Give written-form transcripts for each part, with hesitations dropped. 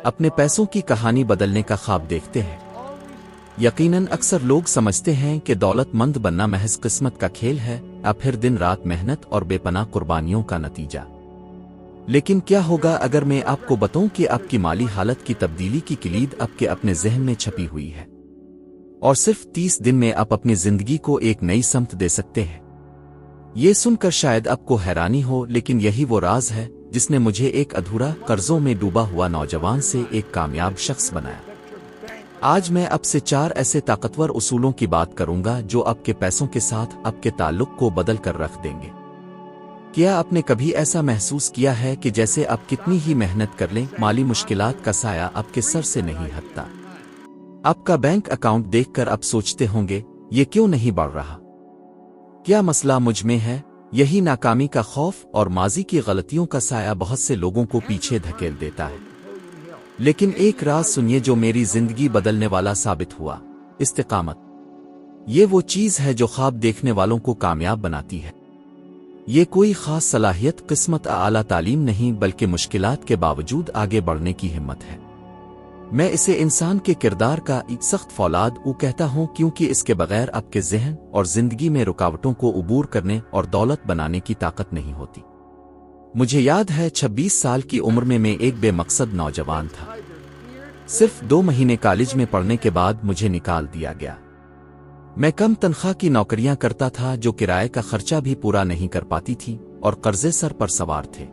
اپنے پیسوں کی کہانی بدلنے کا خواب دیکھتے ہیں۔ یقیناً اکثر لوگ سمجھتے ہیں کہ دولت مند بننا محض قسمت کا کھیل ہے، یا پھر دن رات محنت اور بے پناہ قربانیوں کا نتیجہ۔ لیکن کیا ہوگا اگر میں آپ کو بتاؤں کہ آپ کی مالی حالت کی تبدیلی کی کلید آپ کے اپنے ذہن میں چھپی ہوئی ہے، اور صرف 30 دن میں آپ اپنی زندگی کو ایک نئی سمت دے سکتے ہیں؟ یہ سن کر شاید آپ کو حیرانی ہو، لیکن یہی وہ راز ہے جس نے مجھے ایک ادھورا قرضوں میں ڈوبا ہوا نوجوان سے ایک کامیاب شخص بنایا۔ آج میں آپ سے 4 ایسے طاقتور اصولوں کی بات کروں گا جو آپ کے پیسوں کے ساتھ آپ کے تعلق کو بدل کر رکھ دیں گے۔ کیا آپ نے کبھی ایسا محسوس کیا ہے کہ جیسے آپ کتنی ہی محنت کر لیں، مالی مشکلات کا سایہ آپ کے سر سے نہیں ہٹتا؟ آپ کا بینک اکاؤنٹ دیکھ کر آپ سوچتے ہوں گے، یہ کیوں نہیں بڑھ رہا؟ کیا مسئلہ مجھ میں ہے؟ یہی ناکامی کا خوف اور ماضی کی غلطیوں کا سایہ بہت سے لوگوں کو پیچھے دھکیل دیتا ہے۔ لیکن ایک راز سنیے جو میری زندگی بدلنے والا ثابت ہوا: استقامت۔ یہ وہ چیز ہے جو خواب دیکھنے والوں کو کامیاب بناتی ہے۔ یہ کوئی خاص صلاحیت، قسمت، اعلیٰ تعلیم نہیں، بلکہ مشکلات کے باوجود آگے بڑھنے کی ہمت ہے۔ میں اسے انسان کے کردار کا ایک سخت فولاد کہتا ہوں، کیونکہ اس کے بغیر آپ کے ذہن اور زندگی میں رکاوٹوں کو عبور کرنے اور دولت بنانے کی طاقت نہیں ہوتی۔ مجھے یاد ہے 26 سال کی عمر میں ایک بے مقصد نوجوان تھا۔ صرف 2 مہینے کالج میں پڑھنے کے بعد مجھے نکال دیا گیا۔ میں کم تنخواہ کی نوکریاں کرتا تھا جو کرائے کا خرچہ بھی پورا نہیں کر پاتی تھی، اور قرضے سر پر سوار تھے۔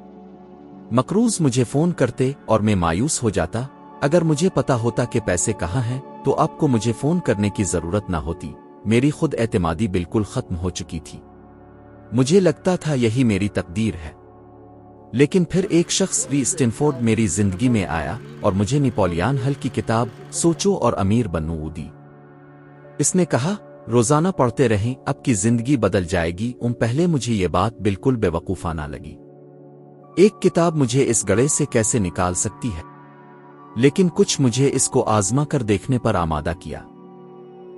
مقروض مجھے فون کرتے اور میں مایوس ہو جاتا۔ اگر مجھے پتا ہوتا کہ پیسے کہاں ہیں تو آپ کو مجھے فون کرنے کی ضرورت نہ ہوتی۔ میری خود اعتمادی بالکل ختم ہو چکی تھی۔ مجھے لگتا تھا یہی میری تقدیر ہے۔ لیکن پھر ایک شخص اسٹینفورڈ میری زندگی میں آیا اور مجھے نپولیان ہل کی کتاب سوچو اور امیر بنو دی۔ اس نے کہا، روزانہ پڑھتے رہیں، آپ کی زندگی بدل جائے گی۔ پہلے مجھے یہ بات بالکل بے وقوفانہ لگی۔ ایک کتاب مجھے اس گڑھے سے کیسے نکال سکتی ہے؟ لیکن کچھ مجھے اس کو آزما کر دیکھنے پر آمادہ کیا۔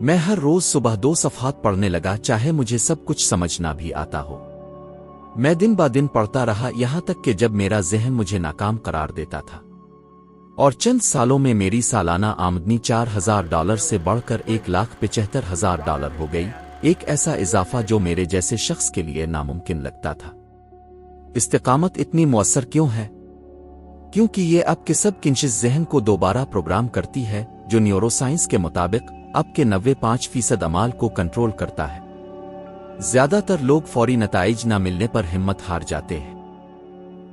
میں ہر روز صبح 2 صفحات پڑھنے لگا، چاہے مجھے سب کچھ سمجھنا بھی آتا ہو۔ میں دن با دن پڑھتا رہا، یہاں تک کہ جب میرا ذہن مجھے ناکام قرار دیتا تھا، اور چند سالوں میں میری سالانہ آمدنی $4000 سے بڑھ کر $1,75,000 ہو گئی، ایک ایسا اضافہ جو میرے جیسے شخص کے لیے ناممکن لگتا تھا۔ استقامت اتنی مؤثر کیوں ہے؟ کیونکہ یہ آپ کے سب کنشس ذہن کو دوبارہ پروگرام کرتی ہے، جو نیورو سائنس کے مطابق آپ کے 95% اعمال کو کنٹرول کرتا ہے۔ زیادہ تر لوگ فوری نتائج نہ ملنے پر ہمت ہار جاتے ہیں۔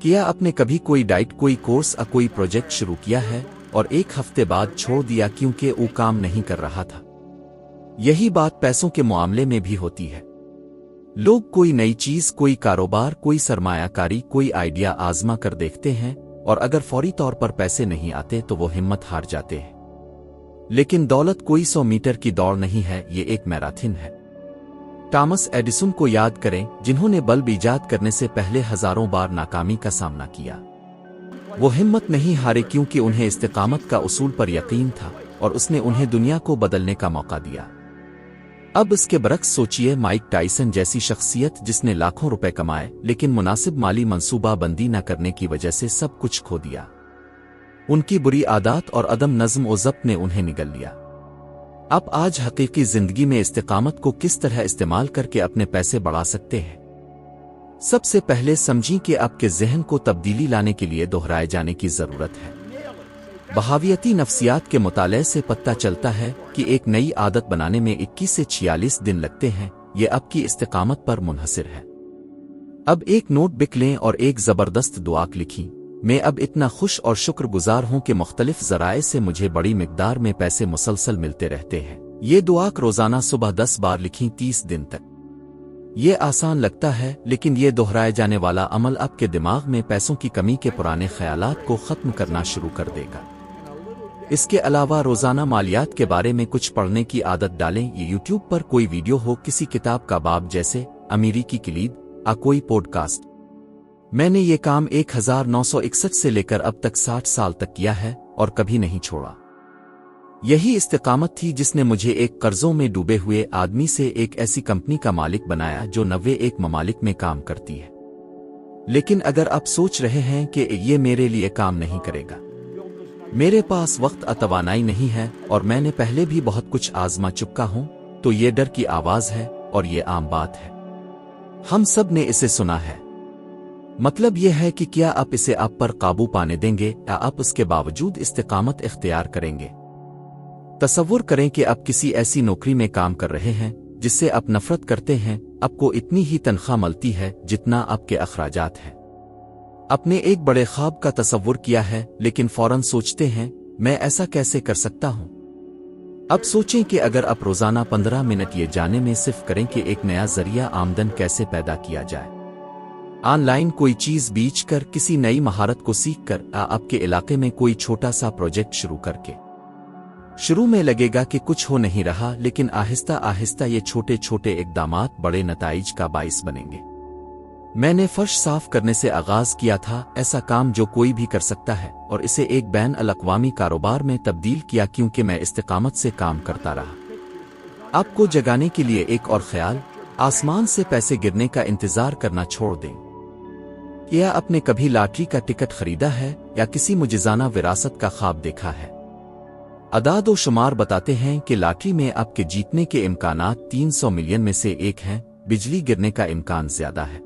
کیا آپ نے کبھی کوئی ڈائٹ، کوئی کورس یا کوئی پروجیکٹ شروع کیا ہے اور 1 ہفتے بعد چھوڑ دیا کیونکہ وہ کام نہیں کر رہا تھا؟ یہی بات پیسوں کے معاملے میں بھی ہوتی ہے۔ لوگ کوئی نئی چیز، کوئی کاروبار، کوئی سرمایہ کاری، کوئی آئیڈیا آزما کر دیکھتے ہیں، اور اگر فوری طور پر پیسے نہیں آتے تو وہ ہمت ہار جاتے ہیں۔ لیکن دولت کوئی 100 میٹر کی دوڑ نہیں ہے، یہ ایک میراتھن ہے۔ تامس ایڈیسن کو یاد کریں، جنہوں نے بلب ایجاد کرنے سے پہلے ہزاروں بار ناکامی کا سامنا کیا۔ وہ ہمت نہیں ہارے کیونکہ انہیں استقامت کا اصول پر یقین تھا، اور اس نے انہیں دنیا کو بدلنے کا موقع دیا۔ اب اس کے برعکس سوچئے، مائک ٹائسن جیسی شخصیت جس نے لاکھوں روپے کمائے لیکن مناسب مالی منصوبہ بندی نہ کرنے کی وجہ سے سب کچھ کھو دیا۔ ان کی بری عادات اور عدم نظم و ضبط نے انہیں نگل لیا۔ آپ آج حقیقی زندگی میں استقامت کو کس طرح استعمال کر کے اپنے پیسے بڑھا سکتے ہیں؟ سب سے پہلے سمجھیں کہ آپ کے ذہن کو تبدیلی لانے کے لیے دہرائے جانے کی ضرورت ہے۔ بہاویتی نفسیات کے مطالعے سے پتہ چلتا ہے کہ ایک نئی عادت بنانے میں 21 سے 46 دن لگتے ہیں۔ یہ آپ کی استقامت پر منحصر ہے۔ اب ایک نوٹ بک لیں اور ایک زبردست دعا لکھیں: میں اب اتنا خوش اور شکر گزار ہوں کہ مختلف ذرائع سے مجھے بڑی مقدار میں پیسے مسلسل ملتے رہتے ہیں۔ یہ دعا روزانہ صبح 10 بار لکھیں 30 دن تک۔ یہ آسان لگتا ہے، لیکن یہ دہرائے جانے والا عمل آپ کے دماغ میں پیسوں کی کمی کے پرانے خیالات کو ختم کرنا شروع کر دے گا۔ اس کے علاوہ روزانہ مالیات کے بارے میں کچھ پڑھنے کی عادت ڈالیں۔ یہ یوٹیوب پر کوئی ویڈیو ہو، کسی کتاب کا باب جیسے امیری کی کلید، یا کوئی پوڈ کاسٹ۔ میں نے یہ کام 1961 سے لے کر اب تک 60 سال تک کیا ہے اور کبھی نہیں چھوڑا۔ یہی استقامت تھی جس نے مجھے ایک قرضوں میں ڈوبے ہوئے آدمی سے ایک ایسی کمپنی کا مالک بنایا جو 91 ممالک میں کام کرتی ہے۔ لیکن اگر آپ سوچ رہے ہیں کہ یہ میرے لیے کام نہیں کرے گا، میرے پاس وقت توانائی نہیں ہے اور میں نے پہلے بھی بہت کچھ آزما چکا ہوں، تو یہ ڈر کی آواز ہے اور یہ عام بات ہے۔ ہم سب نے اسے سنا ہے۔ مطلب یہ ہے کہ کیا آپ اسے آپ پر قابو پانے دیں گے یا آپ اس کے باوجود استقامت اختیار کریں گے؟ تصور کریں کہ آپ کسی ایسی نوکری میں کام کر رہے ہیں جس سے آپ نفرت کرتے ہیں، آپ کو اتنی ہی تنخواہ ملتی ہے جتنا آپ کے اخراجات ہیں۔ آپ نے ایک بڑے خواب کا تصور کیا ہے لیکن فوراً سوچتے ہیں میں ایسا کیسے کر سکتا ہوں؟ اب سوچیں کہ اگر آپ روزانہ 15 منٹ یہ جانے میں صرف کریں کہ ایک نیا ذریعہ آمدن کیسے پیدا کیا جائے، آن لائن کوئی چیز بیچ کر، کسی نئی مہارت کو سیکھ کر، آپ کے علاقے میں کوئی چھوٹا سا پروجیکٹ شروع کر کے، شروع میں لگے گا کہ کچھ ہو نہیں رہا، لیکن آہستہ آہستہ یہ چھوٹے چھوٹے اقدامات بڑے نتائج کا باعث بنیں گے۔ میں نے فرش صاف کرنے سے آغاز کیا تھا، ایسا کام جو کوئی بھی کر سکتا ہے، اور اسے ایک بین الاقوامی کاروبار میں تبدیل کیا کیونکہ میں استقامت سے کام کرتا رہا۔ آپ کو جگانے کے لیے ایک اور خیال، آسمان سے پیسے گرنے کا انتظار کرنا چھوڑ دیں۔ کیا آپ نے کبھی لاٹری کا ٹکٹ خریدا ہے یا کسی معجزانہ وراثت کا خواب دیکھا ہے؟ اعداد و شمار بتاتے ہیں کہ لاٹری میں آپ کے جیتنے کے امکانات 300 ملین میں سے ایک ہیں، بجلی گرنے کا امکان زیادہ ہے۔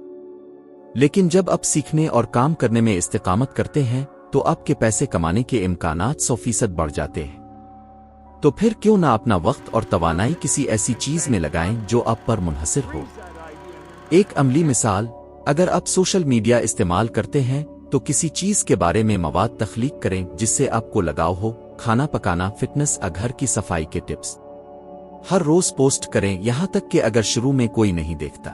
لیکن جب آپ سیکھنے اور کام کرنے میں استقامت کرتے ہیں تو آپ کے پیسے کمانے کے امکانات 100% بڑھ جاتے ہیں۔ تو پھر کیوں نہ اپنا وقت اور توانائی کسی ایسی چیز میں لگائیں جو آپ پر منحصر ہو؟ ایک عملی مثال، اگر آپ سوشل میڈیا استعمال کرتے ہیں تو کسی چیز کے بارے میں مواد تخلیق کریں جس سے آپ کو لگاؤ ہو، کھانا پکانا، فٹنس، گھر کی صفائی کے ٹپس۔ ہر روز پوسٹ کریں، یہاں تک کہ اگر شروع میں کوئی نہیں دیکھتا،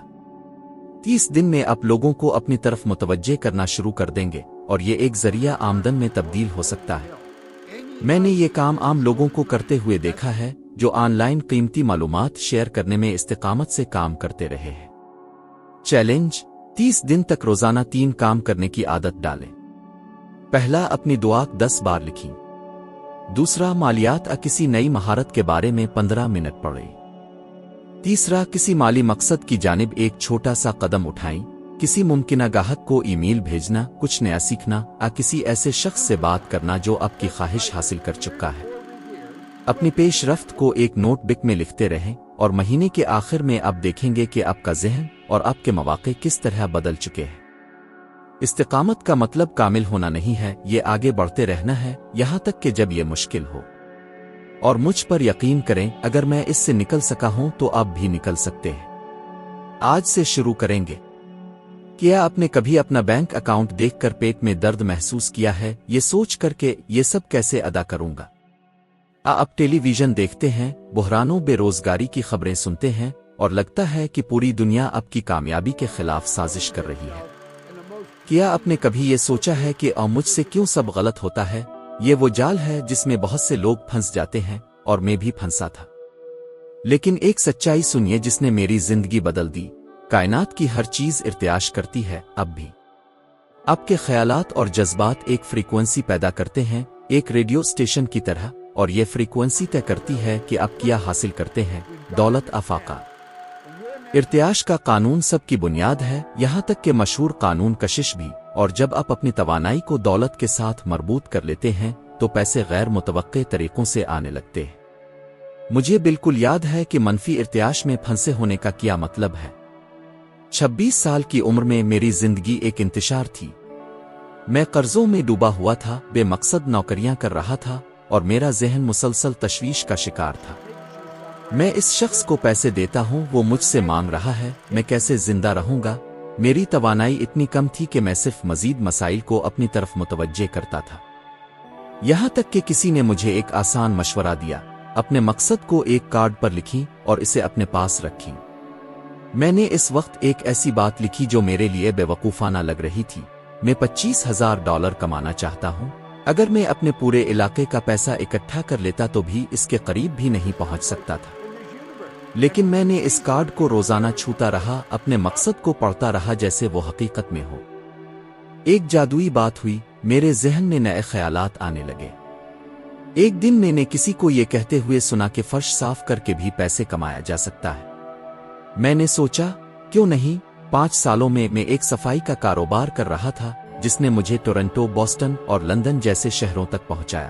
30 دن میں آپ لوگوں کو اپنی طرف متوجہ کرنا شروع کر دیں گے اور یہ ایک ذریعہ آمدن میں تبدیل ہو سکتا ہے۔ میں نے یہ کام عام لوگوں کو کرتے ہوئے دیکھا ہے جو آن لائن قیمتی معلومات شیئر کرنے میں استقامت سے کام کرتے رہے ہیں۔ چیلنج: 30 دن تک روزانہ 3 کام کرنے کی عادت ڈالیں۔ پہلا، اپنی دعا 10 بار لکھیں۔ دوسرا، مالیات کسی نئی مہارت کے بارے میں 15 منٹ پڑھیں۔ تیسرا، کسی مالی مقصد کی جانب ایک چھوٹا سا قدم اٹھائیں، کسی ممکنہ گاہک کو ای میل بھیجنا، کچھ نیا سیکھنا، کسی ایسے شخص سے بات کرنا جو آپ کی خواہش حاصل کر چکا ہے۔ اپنی پیش رفت کو ایک نوٹ بک میں لکھتے رہیں اور مہینے کے آخر میں آپ دیکھیں گے کہ آپ کا ذہن اور آپ کے مواقع کس طرح بدل چکے ہیں۔ استقامت کا مطلب کامل ہونا نہیں ہے، یہ آگے بڑھتے رہنا ہے یہاں تک کہ جب یہ مشکل ہو۔ اور مجھ پر یقین کریں، اگر میں اس سے نکل سکا ہوں تو آپ بھی نکل سکتے ہیں۔ آج سے شروع کریں گے۔ کیا آپ نے کبھی اپنا بینک اکاؤنٹ دیکھ کر پیٹ میں درد محسوس کیا ہے، یہ سوچ کر کہ یہ سب کیسے ادا کروں گا؟ آپ ٹیلی ویژن دیکھتے ہیں، بحرانوں، بے روزگاری کی خبریں سنتے ہیں اور لگتا ہے کہ پوری دنیا آپ کی کامیابی کے خلاف سازش کر رہی ہے۔ کیا آپ نے کبھی یہ سوچا ہے کہ مجھ سے کیوں سب غلط ہوتا ہے؟ یہ وہ جال ہے جس میں بہت سے لوگ پھنس جاتے ہیں اور میں بھی پھنسا تھا۔ لیکن ایک سچائی سنیے جس نے میری زندگی بدل دی۔ کائنات کی ہر چیز ارتعاش کرتی ہے، اب بھی۔ آپ کے خیالات اور جذبات ایک فریکوینسی پیدا کرتے ہیں، ایک ریڈیو اسٹیشن کی طرح، اور یہ فریکوینسی طے کرتی ہے کہ آپ کیا حاصل کرتے ہیں، دولت، افاقہ۔ ارتعاش کا قانون سب کی بنیاد ہے، یہاں تک کہ مشہور قانون کشش بھی، اور جب آپ اپنی توانائی کو دولت کے ساتھ مربوط کر لیتے ہیں تو پیسے غیر متوقع طریقوں سے آنے لگتے ہیں۔ مجھے بالکل یاد ہے کہ منفی ارتعاش میں پھنسے ہونے کا کیا مطلب ہے۔ 26 سال کی عمر میں میری زندگی ایک انتشار تھی۔ میں قرضوں میں ڈوبا ہوا تھا، بے مقصد نوکریاں کر رہا تھا اور میرا ذہن مسلسل تشویش کا شکار تھا۔ میں اس شخص کو پیسے دیتا ہوں، وہ مجھ سے مانگ رہا ہے، میں کیسے زندہ رہوں گا؟ میری توانائی اتنی کم تھی کہ میں صرف مزید مسائل کو اپنی طرف متوجہ کرتا تھا۔ یہاں تک کہ کسی نے مجھے ایک آسان مشورہ دیا، اپنے مقصد کو ایک کارڈ پر لکھیں اور اسے اپنے پاس رکھیں۔ میں نے اس وقت ایک ایسی بات لکھی جو میرے لیے بے وقوفانہ لگ رہی تھی۔ میں $25,000 کمانا چاہتا ہوں۔ اگر میں اپنے پورے علاقے کا پیسہ اکٹھا کر لیتا تو بھی اس کے قریب بھی نہیں پہنچ سکتا تھا۔ لیکن میں نے اس کارڈ کو روزانہ چھوتا رہا، اپنے مقصد کو پڑھتا رہا جیسے وہ حقیقت میں ہو۔ ایک جادوئی بات ہوئی، میرے ذہن میں نئے خیالات آنے لگے۔ ایک دن میں نے کسی کو یہ کہتے ہوئے سنا کہ فرش صاف کر کے بھی پیسے کمایا جا سکتا ہے۔ میں نے سوچا، کیوں نہیں؟ 5 سالوں میں ایک صفائی کا کاروبار کر رہا تھا جس نے مجھے ٹورنٹو، بوسٹن اور لندن جیسے شہروں تک پہنچایا۔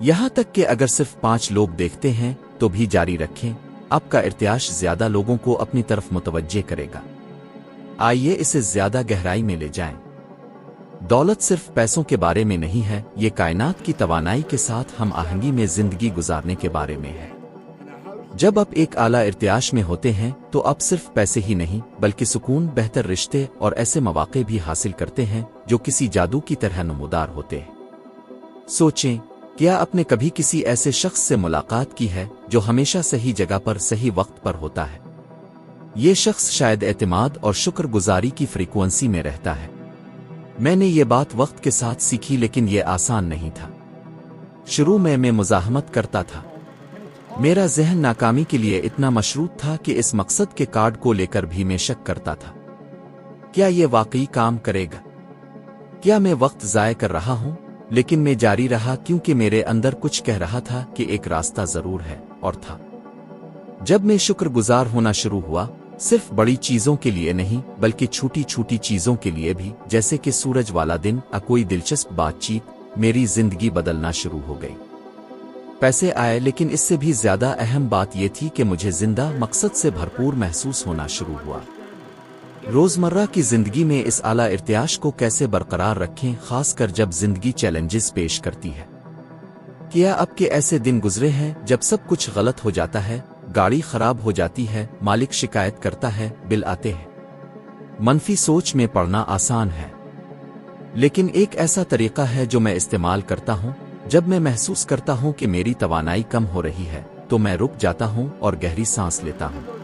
یہاں تک کہ اگر صرف 5 لوگ دیکھتے ہیں تو بھی جاری رکھیں، آپ کا ارتعاش زیادہ لوگوں کو اپنی طرف متوجہ کرے گا۔ آئیے اسے زیادہ گہرائی میں لے جائیں۔ دولت صرف پیسوں کے بارے میں نہیں ہے، یہ کائنات کی توانائی کے ساتھ ہم آہنگی میں زندگی گزارنے کے بارے میں ہے۔ جب آپ ایک اعلیٰ ارتعاش میں ہوتے ہیں تو آپ صرف پیسے ہی نہیں بلکہ سکون، بہتر رشتے اور ایسے مواقع بھی حاصل کرتے ہیں جو کسی جادو کی طرح نمودار ہوتے ہیں۔ سوچیں، کیا آپ نے کبھی کسی ایسے شخص سے ملاقات کی ہے جو ہمیشہ صحیح جگہ پر صحیح وقت پر ہوتا ہے؟ یہ شخص شاید اعتماد اور شکر گزاری کی فریکوئنسی میں رہتا ہے۔ میں نے یہ بات وقت کے ساتھ سیکھی، لیکن یہ آسان نہیں تھا۔ شروع میں مزاحمت کرتا تھا۔ میرا ذہن ناکامی کے لیے اتنا مشروط تھا کہ اس مقصد کے کارڈ کو لے کر بھی میں شک کرتا تھا۔ کیا یہ واقعی کام کرے گا؟ کیا میں وقت ضائع کر رہا ہوں؟ لیکن میں جاری رہا کیونکہ میرے اندر کچھ کہہ رہا تھا کہ ایک راستہ ضرور ہے، اور تھا۔ جب میں شکر گزار ہونا شروع ہوا، صرف بڑی چیزوں کے لیے نہیں بلکہ چھوٹی چھوٹی چیزوں کے لیے بھی، جیسے کہ سورج والا دن یا کوئی دلچسپ بات چیت، میری زندگی بدلنا شروع ہو گئی۔ پیسے آئے، لیکن اس سے بھی زیادہ اہم بات یہ تھی کہ مجھے زندہ، مقصد سے بھرپور محسوس ہونا شروع ہوا۔ روزمرہ کی زندگی میں اس اعلیٰ ارتعاش کو کیسے برقرار رکھیں، خاص کر جب زندگی چیلنجز پیش کرتی ہے؟ کیا اب کے ایسے دن گزرے ہیں جب سب کچھ غلط ہو جاتا ہے، گاڑی خراب ہو جاتی ہے، مالک شکایت کرتا ہے، بل آتے ہیں؟ منفی سوچ میں پڑنا آسان ہے، لیکن ایک ایسا طریقہ ہے جو میں استعمال کرتا ہوں۔ جب میں محسوس کرتا ہوں کہ میری توانائی کم ہو رہی ہے تو میں رک جاتا ہوں اور گہری سانس لیتا ہوں۔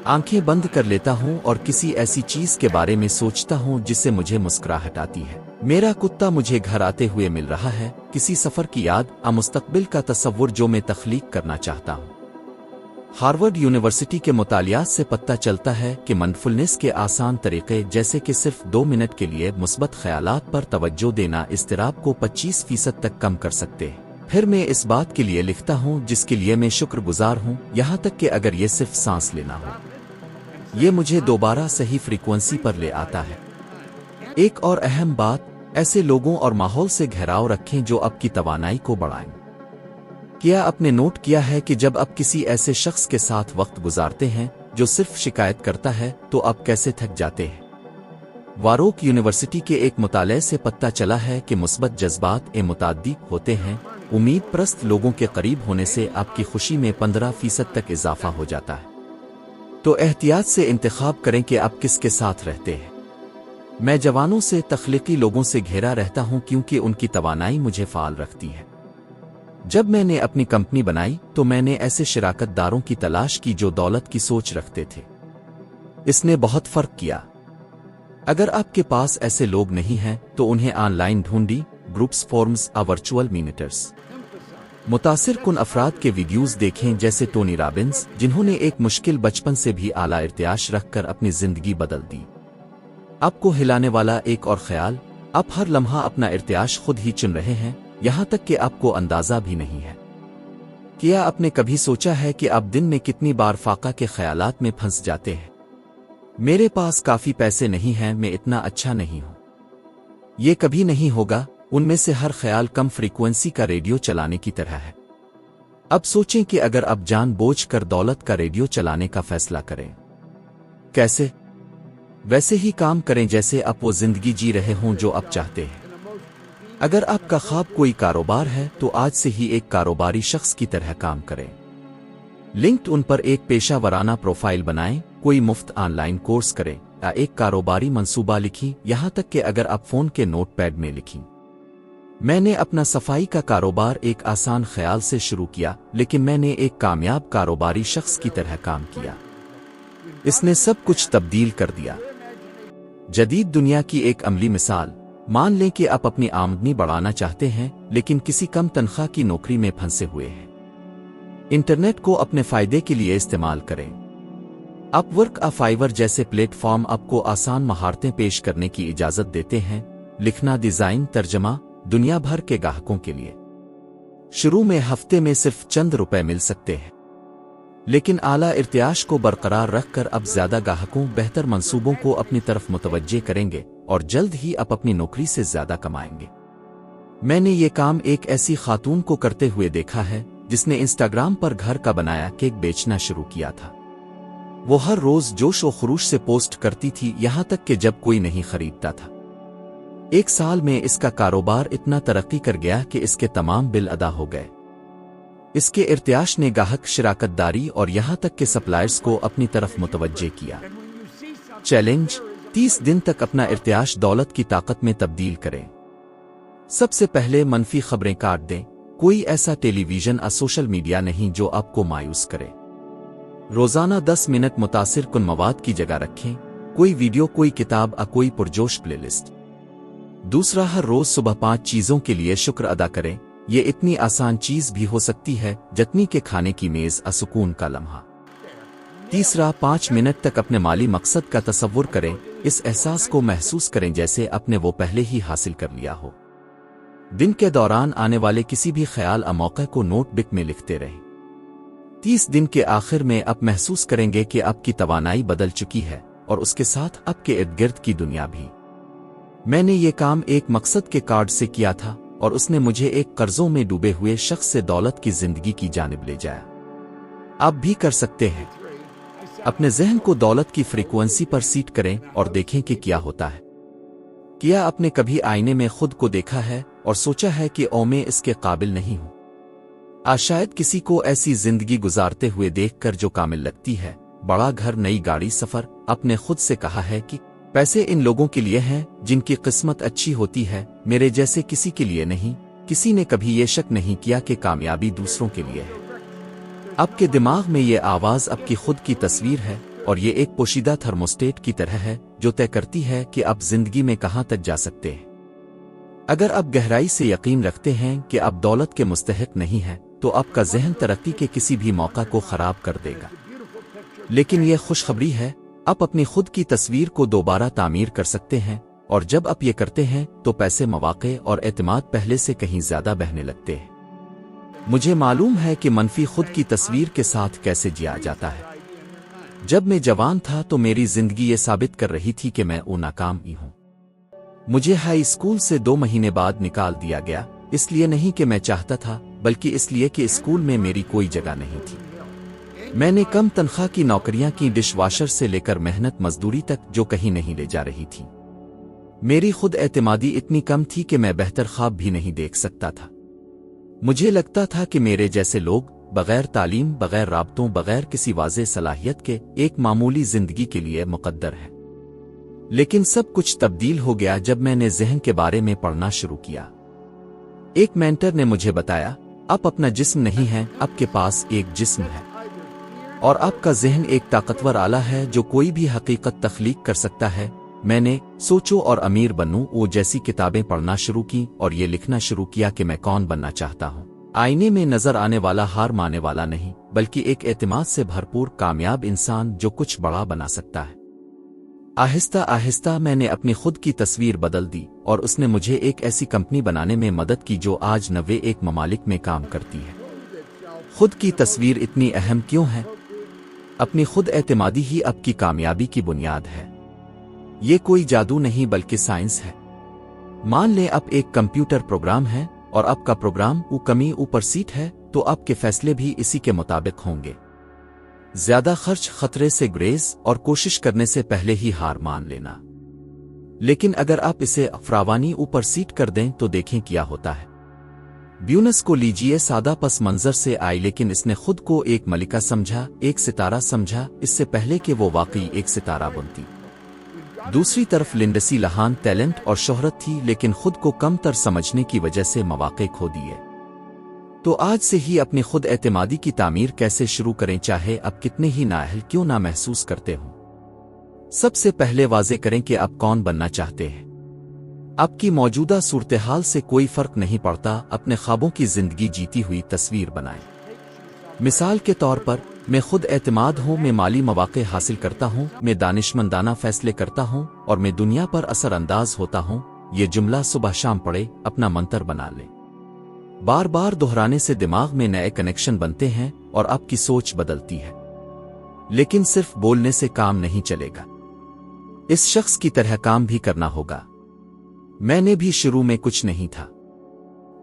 آنکھیں بند کر لیتا ہوں اور کسی ایسی چیز کے بارے میں سوچتا ہوں جس سے مجھے مسکراہٹ آتی ہے۔ میرا کتا مجھے گھر آتے ہوئے مل رہا ہے، کسی سفر کی یاد، مستقبل کا تصور جو میں تخلیق کرنا چاہتا ہوں۔ ہارورڈ یونیورسٹی کے مطالعات سے پتہ چلتا ہے کہ مائنڈفلنس کے آسان طریقے، جیسے کہ صرف 2 منٹ کے لیے مثبت خیالات پر توجہ دینا، اضطراب کو 25% تک کم کر سکتے ہیں۔ پھر میں اس بات کے لیے لکھتا ہوں جس کے لیے میں شکر گزار ہوں، یہاں تک کہ اگر یہ صرف سانس لینا ہو۔ یہ مجھے دوبارہ صحیح فریکوئنسی پر لے آتا ہے۔ ایک اور اہم بات، ایسے لوگوں اور ماحول سے گھیراؤ رکھیں جو آپ کی توانائی کو بڑھائیں۔ کیا آپ نے نوٹ کیا ہے کہ جب آپ کسی ایسے شخص کے ساتھ وقت گزارتے ہیں جو صرف شکایت کرتا ہے تو آپ کیسے تھک جاتے ہیں؟ واروک یونیورسٹی کے ایک مطالعے سے پتہ چلا ہے کہ مثبت جذبات متعدی ہوتے ہیں۔ امید پرست لوگوں کے قریب ہونے سے آپ کی خوشی میں 15% تک اضافہ ہو جاتا ہے۔ تو احتیاط سے انتخاب کریں کہ آپ کس کے ساتھ رہتے ہیں۔ میں جوانوں سے، تخلیقی لوگوں سے گھیرا رہتا ہوں کیونکہ ان کی توانائی مجھے فعال رکھتی ہے۔ جب میں نے اپنی کمپنی بنائی تو میں نے ایسے شراکت داروں کی تلاش کی جو دولت کی سوچ رکھتے تھے۔ اس نے بہت فرق کیا۔ اگر آپ کے پاس ایسے لوگ نہیں ہیں تو انہیں on line Dhondy, groups, forums اور ورچوئل مینیٹرز۔ متاثر کن افراد کے ویڈیوز دیکھیں جیسے ٹونی رابنس، جنہوں نے ایک مشکل بچپن سے بھی اعلیٰ ارتعاش رکھ کر اپنی زندگی بدل دی۔ آپ کو ہلانے والا ایک اور خیال، آپ ہر لمحہ اپنا ارتعاش خود ہی چن رہے ہیں، یہاں تک کہ آپ کو اندازہ بھی نہیں ہے۔ کیا آپ نے کبھی سوچا ہے کہ آپ دن میں کتنی بار فاقہ کے خیالات میں پھنس جاتے ہیں؟ میرے پاس کافی پیسے نہیں ہیں، میں اتنا اچھا نہیں ہوں، یہ کبھی نہیں ہوگا۔ ان میں سے ہر خیال کم فریکوئنسی کا ریڈیو چلانے کی طرح ہے۔ اب سوچیں کہ اگر آپ جان بوجھ کر دولت کا ریڈیو چلانے کا فیصلہ کریں، کیسے؟ ویسے ہی کام کریں جیسے آپ وہ زندگی جی رہے ہوں جو آپ چاہتے ہیں۔ اگر آپ کا خواب کوئی کاروبار ہے تو آج سے ہی ایک کاروباری شخص کی طرح کام کریں۔ لنکڈ ان پر ایک پیشہ ورانہ پروفائل بنائیں، کوئی مفت آن لائن کورس کریں یا ایک کاروباری منصوبہ لکھیں، یہاں تک کہ اگر آپ فون کے نوٹ پیڈ میں لکھیں۔ میں نے اپنا صفائی کا کاروبار ایک آسان خیال سے شروع کیا، لیکن میں نے ایک کامیاب کاروباری شخص کی طرح کام کیا۔ اس نے سب کچھ تبدیل کر دیا۔ جدید دنیا کی ایک عملی مثال، مان لیں کہ آپ اپنی آمدنی بڑھانا چاہتے ہیں لیکن کسی کم تنخواہ کی نوکری میں پھنسے ہوئے ہیں۔ انٹرنیٹ کو اپنے فائدے کے لیے استعمال کریں۔ اپ ورک یا فائیور جیسے پلیٹ فارم آپ کو آسان مہارتیں پیش کرنے کی اجازت دیتے ہیں، لکھنا، ڈیزائن، ترجمہ، دنیا بھر کے گاہکوں کے لیے۔ شروع میں ہفتے میں صرف چند روپے مل سکتے ہیں، لیکن اعلیٰ ارتعاش کو برقرار رکھ کر اب زیادہ گاہکوں، بہتر منصوبوں کو اپنی طرف متوجہ کریں گے اور جلد ہی آپ اپنی نوکری سے زیادہ کمائیں گے۔ میں نے یہ کام ایک ایسی خاتون کو کرتے ہوئے دیکھا ہے جس نے انسٹاگرام پر گھر کا بنایا کیک بیچنا شروع کیا تھا۔ وہ ہر روز جوش و خروش سے پوسٹ کرتی تھی، یہاں تک کہ جب کوئی نہیں خریدتا تھا۔ 1 سال میں اس کا کاروبار اتنا ترقی کر گیا کہ اس کے تمام بل ادا ہو گئے۔ اس کے ارتعاش نے گاہک شراکت داری اور یہاں تک کہ سپلائرز کو اپنی طرف متوجہ کیا۔ چیلنج: 30 دن تک اپنا ارتعاش دولت کی طاقت میں تبدیل کریں۔ سب سے پہلے منفی خبریں کاٹ دیں۔ کوئی ایسا ٹیلی ویژن یا سوشل میڈیا نہیں جو آپ کو مایوس کرے۔ روزانہ 10 منٹ متاثر کن مواد کی جگہ رکھیں، کوئی ویڈیو، کوئی کتاب یا کوئی پرجوش پلے لسٹ۔ دوسرا، ہر روز صبح 5 چیزوں کے لیے شکر ادا کریں۔ یہ اتنی آسان چیز بھی ہو سکتی ہے جتنی کہ کھانے کی میز یا سکون کا لمحہ۔ تیسرا، 5 منٹ تک اپنے مالی مقصد کا تصور کریں، اس احساس کو محسوس کریں جیسے اپنے وہ پہلے ہی حاصل کر لیا ہو۔ دن کے دوران آنے والے کسی بھی خیال یا موقع کو نوٹ بک میں لکھتے رہیں۔ 30 دن کے آخر میں آپ محسوس کریں گے کہ آپ کی توانائی بدل چکی ہے اور اس کے ساتھ آپ کے ارد گرد کی دنیا بھی۔ میں نے یہ کام ایک مقصد کے کارڈ سے کیا تھا اور اس نے مجھے ایک قرضوں میں ڈوبے ہوئے شخص سے دولت کی زندگی کی جانب لے جایا۔ آپ بھی کر سکتے ہیں۔ اپنے ذہن کو دولت کی فریکوینسی پر سیٹ کریں اور دیکھیں کہ کیا ہوتا ہے۔ کیا آپ نے کبھی آئینے میں خود کو دیکھا ہے اور سوچا ہے کہ میں اس کے قابل نہیں ہوں؟ شاید کسی کو ایسی زندگی گزارتے ہوئے دیکھ کر جو کامل لگتی ہے، بڑا گھر، نئی گاڑی، سفر، اپنے خود سے کہا ہے کہ پیسے ان لوگوں کے لیے ہیں جن کی قسمت اچھی ہوتی ہے، میرے جیسے کسی کے لیے نہیں۔ کسی نے کبھی یہ شک نہیں کیا کہ کامیابی دوسروں کے لیے ہے۔ آپ کے دماغ میں یہ آواز آپ کی خود کی تصویر ہے اور یہ ایک پوشیدہ تھرموسٹیٹ کی طرح ہے جو طے کرتی ہے کہ آپ زندگی میں کہاں تک جا سکتے ہیں۔ اگر آپ گہرائی سے یقین رکھتے ہیں کہ آپ دولت کے مستحق نہیں ہیں تو آپ کا ذہن ترقی کے کسی بھی موقع کو خراب کر دے گا۔ لیکن یہ خوشخبری ہے، آپ اپنی خود کی تصویر کو دوبارہ تعمیر کر سکتے ہیں، اور جب آپ یہ کرتے ہیں تو پیسے، مواقع اور اعتماد پہلے سے کہیں زیادہ بہنے لگتے ہیں۔ مجھے معلوم ہے کہ منفی خود کی تصویر کے ساتھ کیسے جیا جاتا ہے۔ جب میں جوان تھا تو میری زندگی یہ ثابت کر رہی تھی کہ میں ناکام ہی ہوں۔ مجھے ہائی اسکول سے 2 مہینے بعد نکال دیا گیا، اس لیے نہیں کہ میں چاہتا تھا، بلکہ اس لیے کہ اسکول میں میری کوئی جگہ نہیں تھی۔ میں نے کم تنخواہ کی نوکریاں کی، ڈش واشر سے لے کر محنت مزدوری تک، جو کہیں نہیں لے جا رہی تھی۔ میری خود اعتمادی اتنی کم تھی کہ میں بہتر خواب بھی نہیں دیکھ سکتا تھا۔ مجھے لگتا تھا کہ میرے جیسے لوگ بغیر تعلیم، بغیر رابطوں، بغیر کسی واضح صلاحیت کے ایک معمولی زندگی کے لیے مقدر ہے۔ لیکن سب کچھ تبدیل ہو گیا جب میں نے ذہن کے بارے میں پڑھنا شروع کیا۔ ایک مینٹر نے مجھے بتایا، آپ اپنا جسم نہیں ہیں، آپ کے پاس ایک جسم ہے، اور آپ کا ذہن ایک طاقتور آلہ ہے جو کوئی بھی حقیقت تخلیق کر سکتا ہے۔ میں نے سوچو اور امیر بنوں وہ جیسی کتابیں پڑھنا شروع کی اور یہ لکھنا شروع کیا کہ میں کون بننا چاہتا ہوں۔ آئینے میں نظر آنے والا ہار مانے والا نہیں، بلکہ ایک اعتماد سے بھرپور کامیاب انسان جو کچھ بڑا بنا سکتا ہے۔ آہستہ آہستہ میں نے اپنی خود کی تصویر بدل دی اور اس نے مجھے ایک ایسی کمپنی بنانے میں مدد کی جو آج 91 ممالک میں کام کرتی ہے۔ خود کی تصویر اتنی اہم کیوں ہے؟ اپنی خود اعتمادی ہی آپ کی کامیابی کی بنیاد ہے۔ یہ کوئی جادو نہیں بلکہ سائنس ہے۔ مان لیں آپ ایک کمپیوٹر پروگرام ہے اور آپ کا پروگرام کمی اوپر سیٹ ہے تو آپ کے فیصلے بھی اسی کے مطابق ہوں گے۔ زیادہ خرچ، خطرے سے گریز اور کوشش کرنے سے پہلے ہی ہار مان لینا۔ لیکن اگر آپ اسے فراوانی اوپر سیٹ کر دیں تو دیکھیں کیا ہوتا ہے۔ بیونس کو لیجئے، سادہ پس منظر سے آئی لیکن اس نے خود کو ایک ملکہ سمجھا، ایک ستارہ سمجھا، اس سے پہلے کہ وہ واقعی ایک ستارہ بنتی۔ دوسری طرف لنڈسی لہان ٹیلنٹ اور شہرت تھی لیکن خود کو کم تر سمجھنے کی وجہ سے مواقع کھو دیے۔ تو آج سے ہی اپنی خود اعتمادی کی تعمیر کیسے شروع کریں، چاہے اب کتنے ہی نااہل کیوں نہ محسوس کرتے ہوں۔ سب سے پہلے واضح کریں کہ آپ کون بننا چاہتے ہیں۔ آپ کی موجودہ صورتحال سے کوئی فرق نہیں پڑتا، اپنے خوابوں کی زندگی جیتی ہوئی تصویر بنائیں۔ مثال کے طور پر، میں خود اعتماد ہوں، میں مالی مواقع حاصل کرتا ہوں، میں دانشمندانہ فیصلے کرتا ہوں اور میں دنیا پر اثر انداز ہوتا ہوں۔ یہ جملہ صبح شام پڑھے، اپنا منتر بنا لیں۔ بار بار دہرانے سے دماغ میں نئے کنیکشن بنتے ہیں اور آپ کی سوچ بدلتی ہے۔ لیکن صرف بولنے سے کام نہیں چلے گا، اس شخص کی طرح کام بھی کرنا ہوگا۔ میں نے بھی شروع میں کچھ نہیں تھا،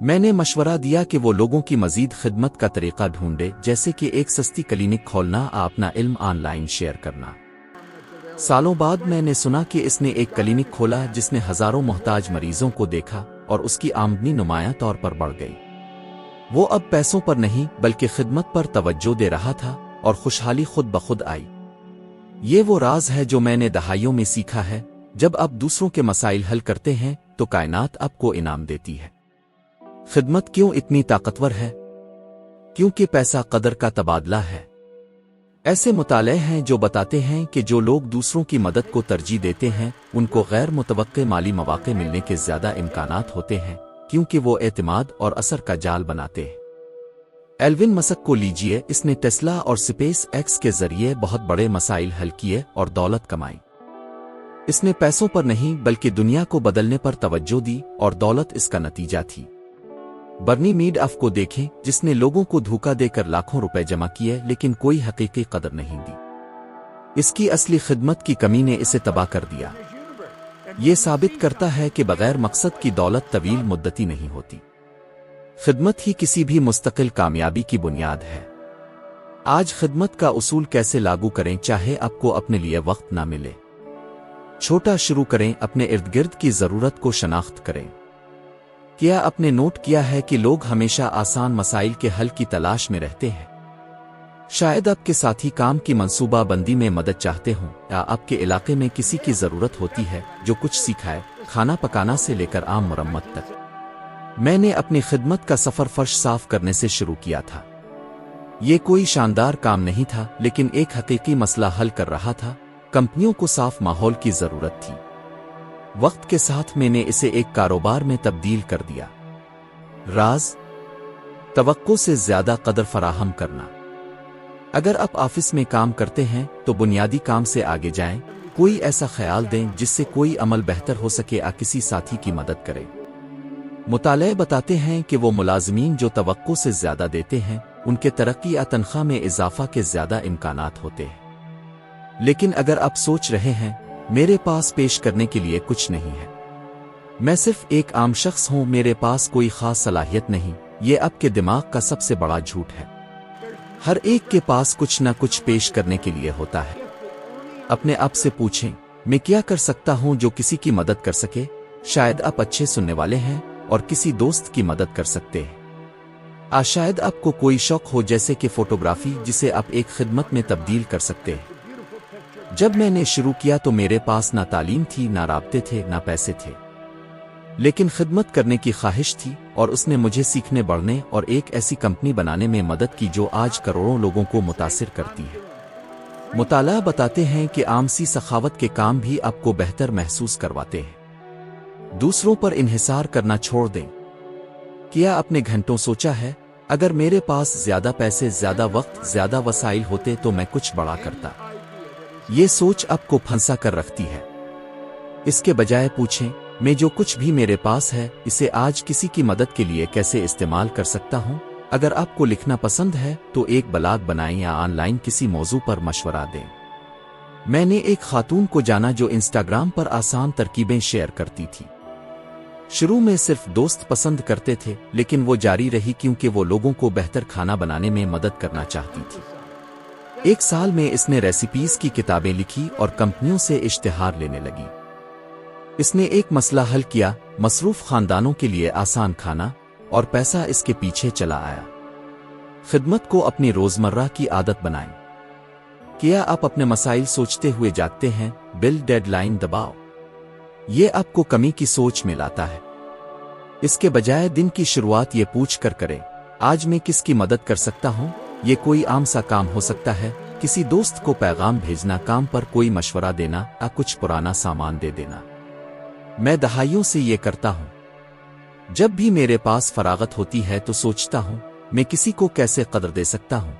میں نے مشورہ دیا کہ وہ لوگوں کی مزید خدمت کا طریقہ ڈھونڈے، جیسے کہ ایک سستی کلینک کھولنا یا اپنا علم آن لائن شیئر کرنا۔ سالوں بعد میں نے سنا کہ اس نے ایک کلینک کھولا جس نے ہزاروں محتاج مریضوں کو دیکھا اور اس کی آمدنی نمایاں طور پر بڑھ گئی۔ وہ اب پیسوں پر نہیں بلکہ خدمت پر توجہ دے رہا تھا اور خوشحالی خود بخود آئی۔ یہ وہ راز ہے جو میں نے دہائیوں میں سیکھا ہے، جب آپ دوسروں کے مسائل حل کرتے ہیں تو کائنات آپ کو انعام دیتی ہے۔ خدمت کیوں اتنی طاقتور ہے؟ کیونکہ پیسہ قدر کا تبادلہ ہے۔ ایسے مطالعے ہیں جو بتاتے ہیں کہ جو لوگ دوسروں کی مدد کو ترجیح دیتے ہیں ان کو غیر متوقع مالی مواقع ملنے کے زیادہ امکانات ہوتے ہیں، کیونکہ وہ اعتماد اور اثر کا جال بناتے ہیں۔ ایلون مسک کو لیجئے، اس نے ٹیسلا اور سپیس ایکس کے ذریعے بہت بڑے مسائل حل کیے اور دولت کمائی۔ اس نے پیسوں پر نہیں بلکہ دنیا کو بدلنے پر توجہ دی اور دولت اس کا نتیجہ تھی۔ برنی میڈاف کو دیکھیں، جس نے لوگوں کو دھوکہ دے کر لاکھوں روپے جمع کیے لیکن کوئی حقیقی قدر نہیں دی۔ اس کی اصلی خدمت کی کمی نے اسے تباہ کر دیا۔ یہ ثابت کرتا ہے کہ بغیر مقصد کی دولت طویل مدتی نہیں ہوتی۔ خدمت ہی کسی بھی مستقل کامیابی کی بنیاد ہے۔ آج خدمت کا اصول کیسے لاگو کریں؟ چاہے آپ کو اپنے لیے وقت نہ ملے، چھوٹا شروع کریں، اپنے ارد گرد کی ضرورت کو شناخت کریں۔ کیا آپ نے نوٹ کیا ہے کہ لوگ ہمیشہ آسان مسائل کے حل کی تلاش میں رہتے ہیں؟ شاید آپ کے ساتھی کام کی منصوبہ بندی میں مدد چاہتے ہوں، یا آپ کے علاقے میں کسی کی ضرورت ہوتی ہے جو کچھ سکھائے، کھانا پکانا سے لے کر عام مرمت تک۔ میں نے اپنی خدمت کا سفر فرش صاف کرنے سے شروع کیا تھا۔ یہ کوئی شاندار کام نہیں تھا، لیکن ایک حقیقی مسئلہ حل کر رہا تھا۔ کمپنیوں کو صاف ماحول کی ضرورت تھی۔ وقت کے ساتھ میں نے اسے ایک کاروبار میں تبدیل کر دیا۔ راز: توقع سے زیادہ قدر فراہم کرنا۔ اگر آپ آفس میں کام کرتے ہیں تو بنیادی کام سے آگے جائیں، کوئی ایسا خیال دیں جس سے کوئی عمل بہتر ہو سکے یا کسی ساتھی کی مدد کرے۔ مطالعے بتاتے ہیں کہ وہ ملازمین جو توقع سے زیادہ دیتے ہیں ان کے ترقی یا تنخواہ میں اضافہ کے زیادہ امکانات ہوتے ہیں۔ لیکن اگر آپ سوچ رہے ہیں میرے پاس پیش کرنے کے لیے کچھ نہیں ہے، میں صرف ایک عام شخص ہوں، میرے پاس کوئی خاص صلاحیت نہیں، یہ آپ کے دماغ کا سب سے بڑا جھوٹ ہے۔ ہر ایک کے پاس کچھ نہ کچھ پیش کرنے کے لیے ہوتا ہے۔ اپنے آپ سے پوچھیں، میں کیا کر سکتا ہوں جو کسی کی مدد کر سکے؟ شاید آپ اچھے سننے والے ہیں اور کسی دوست کی مدد کر سکتے ہیں۔ شاید آپ کو کوئی شوق ہو جیسے کہ فوٹوگرافی، جسے آپ ایک خدمت میں تبدیل کر سکتے ہیں۔ جب میں نے شروع کیا تو میرے پاس نہ تعلیم تھی، نہ رابطے تھے، نہ پیسے تھے، لیکن خدمت کرنے کی خواہش تھی، اور اس نے مجھے سیکھنے، بڑھنے اور ایک ایسی کمپنی بنانے میں مدد کی جو آج کروڑوں لوگوں کو متاثر کرتی ہے۔ مطالعہ بتاتے ہیں کہ عام سی سخاوت کے کام بھی آپ کو بہتر محسوس کرواتے ہیں۔ دوسروں پر انحصار کرنا چھوڑ دیں۔ کیا آپ نے گھنٹوں سوچا ہے، اگر میرے پاس زیادہ پیسے، زیادہ وقت، زیادہ وسائل ہوتے تو میں کچھ بڑا کرتا؟ یہ سوچ آپ کو پھنسا کر رکھتی ہے۔ اس کے بجائے پوچھیں، میں جو کچھ بھی میرے پاس ہے اسے آج کسی کی مدد کے لیے کیسے استعمال کر سکتا ہوں؟ اگر آپ کو لکھنا پسند ہے تو ایک بلاگ بنائیں یا آن لائن کسی موضوع پر مشورہ دیں۔ میں نے ایک خاتون کو جانا جو انسٹاگرام پر آسان ترکیبیں شیئر کرتی تھی۔ شروع میں صرف دوست پسند کرتے تھے، لیکن وہ جاری رہی کیونکہ وہ لوگوں کو بہتر کھانا بنانے میں مدد کرنا چاہتی تھی۔ ایک سال میں اس نے ریسیپیز کی کتابیں لکھی اور کمپنیوں سے اشتہار لینے لگی۔ اس نے ایک مسئلہ حل کیا، مصروف خاندانوں کے لیے آسان کھانا، اور پیسہ اس کے پیچھے چلا آیا۔ خدمت کو اپنی روزمرہ کی عادت بنائیں۔ کیا آپ اپنے مسائل سوچتے ہوئے جاگتے ہیں؟ بل ڈیڈ لائن دباؤ۔ یہ آپ کو کمی کی سوچ میں لاتا ہے۔ اس کے بجائے دن کی شروعات یہ پوچھ کر کریں، آج میں کس کی مدد کر سکتا ہوں؟ یہ کوئی عام سا کام ہو سکتا ہے، کسی دوست کو پیغام بھیجنا، کام پر کوئی مشورہ دینا، یا کچھ پرانا سامان دے دینا۔ میں دہائیوں سے یہ کرتا ہوں۔ جب بھی میرے پاس فراغت ہوتی ہے تو سوچتا ہوں میں کسی کو کیسے قدر دے سکتا ہوں۔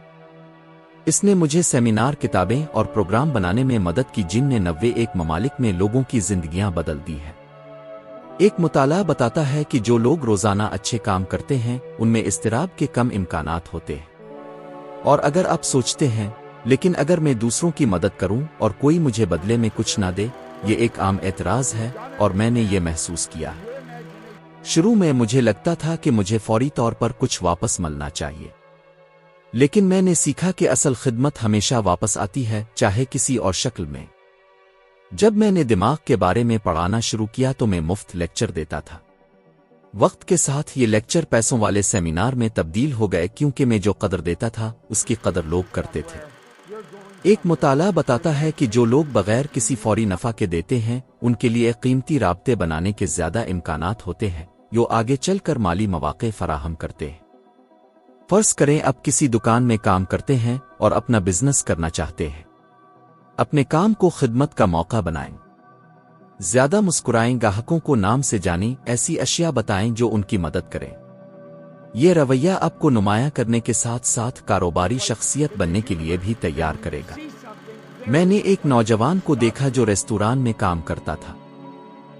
اس نے مجھے سیمینار، کتابیں اور پروگرام بنانے میں مدد کی جن نے 91 ممالک میں لوگوں کی زندگیاں بدل دی ہیں۔ ایک مطالعہ بتاتا ہے کہ جو لوگ روزانہ اچھے کام کرتے ہیں ان میں اضطراب کے کم امکانات ہوتے ہیں۔ اور اگر آپ سوچتے ہیں لیکن اگر میں دوسروں کی مدد کروں اور کوئی مجھے بدلے میں کچھ نہ دے، یہ ایک عام اعتراض ہے اور میں نے یہ محسوس کیا ہے۔ شروع میں مجھے لگتا تھا کہ مجھے فوری طور پر کچھ واپس ملنا چاہیے، لیکن میں نے سیکھا کہ اصل خدمت ہمیشہ واپس آتی ہے، چاہے کسی اور شکل میں۔ جب میں نے دماغ کے بارے میں پڑھانا شروع کیا تو میں مفت لیکچر دیتا تھا۔ وقت کے ساتھ یہ لیکچر پیسوں والے سیمینار میں تبدیل ہو گئے، کیونکہ میں جو قدر دیتا تھا اس کی قدر لوگ کرتے تھے۔ ایک مطالعہ بتاتا ہے کہ جو لوگ بغیر کسی فوری نفع کے دیتے ہیں ان کے لیے قیمتی رابطے بنانے کے زیادہ امکانات ہوتے ہیں، جو آگے چل کر مالی مواقع فراہم کرتے ہیں۔ فرض کریں اب کسی دکان میں کام کرتے ہیں اور اپنا بزنس کرنا چاہتے ہیں۔ اپنے کام کو خدمت کا موقع بنائیں، زیادہ مسکرائیں، گاہکوں کو نام سے جانیں، ایسی اشیاء بتائیں جو ان کی مدد کریں۔ یہ رویہ آپ کو نمایاں کرنے کے ساتھ ساتھ کاروباری شخصیت بننے کے لیے بھی تیار کرے گا۔ میں نے ایک نوجوان کو دیکھا جو ریستوران میں کام کرتا تھا۔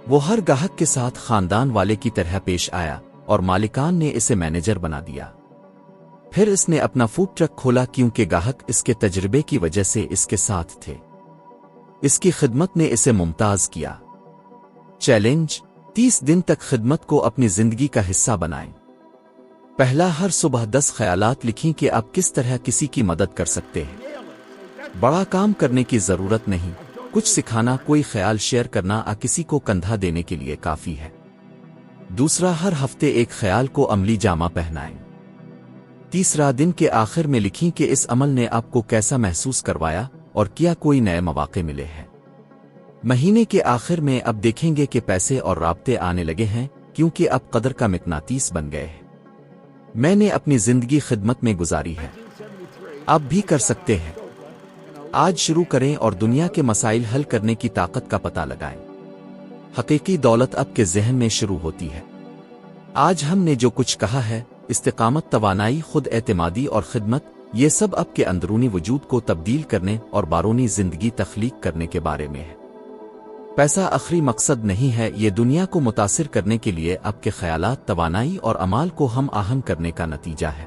وہ ہر گاہک کے ساتھ خاندان والے کی طرح پیش آیا اور مالکان نے اسے مینیجر بنا دیا۔ پھر اس نے اپنا فوڈ ٹرک کھولا کیونکہ گاہک اس کے تجربے کی وجہ سے اس کے ساتھ تھے۔ اس کی خدمت نے اسے ممتاز کیا۔ چیلنج: 30 دن تک خدمت کو اپنی زندگی کا حصہ بنائیں۔ پہلا، ہر صبح 10 خیالات لکھیں کہ آپ کس طرح کسی کی مدد کر سکتے ہیں۔ بڑا کام کرنے کی ضرورت نہیں، کچھ سکھانا، کوئی خیال شیئر کرنا کسی کو کندھا دینے کے لیے کافی ہے۔ دوسرا، ہر ہفتے ایک خیال کو عملی جامہ پہنائیں۔ تیسرا، دن کے آخر میں لکھیں کہ اس عمل نے آپ کو کیسا محسوس کروایا اور کیا کوئی نئے مواقع ملے ہیں۔ مہینے کے آخر میں اب دیکھیں گے کہ پیسے اور رابطے آنے لگے ہیں، کیونکہ اب قدر کا مقناطیس بن گئے ہیں۔ میں نے اپنی زندگی خدمت میں گزاری ہے، آپ بھی کر سکتے ہیں۔ آج شروع کریں اور دنیا کے مسائل حل کرنے کی طاقت کا پتہ لگائیں۔ حقیقی دولت آپ کے ذہن میں شروع ہوتی ہے۔ آج ہم نے جو کچھ کہا ہے، استقامت، توانائی، خود اعتمادی اور خدمت، یہ سب آپ کے اندرونی وجود کو تبدیل کرنے اور بیرونی زندگی تخلیق کرنے کے بارے میں ہے۔ پیسہ آخری مقصد نہیں ہے، یہ دنیا کو متاثر کرنے کے لیے آپ کے خیالات، توانائی اور اعمال کو ہم آہنگ کرنے کا نتیجہ ہے۔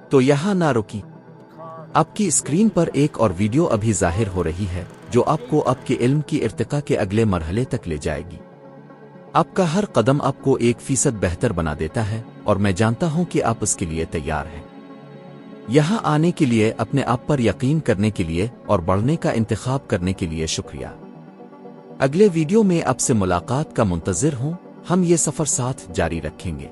تو یہاں نہ رکی، آپ کی اسکرین پر ایک اور ویڈیو ابھی ظاہر ہو رہی ہے جو آپ کو آپ کے علم کی ارتقاء کے اگلے مرحلے تک لے جائے گی۔ آپ کا ہر قدم آپ کو 1% بہتر بنا دیتا ہے، اور میں جانتا ہوں کہ آپ اس کے لیے تیار ہیں۔ یہاں آنے کے لیے، اپنے آپ پر یقین کرنے کے لیے اور بڑھنے کا انتخاب کرنے کے لیے شکریہ۔ اگلے ویڈیو میں آپ سے ملاقات کا منتظر ہوں، ہم یہ سفر ساتھ جاری رکھیں گے۔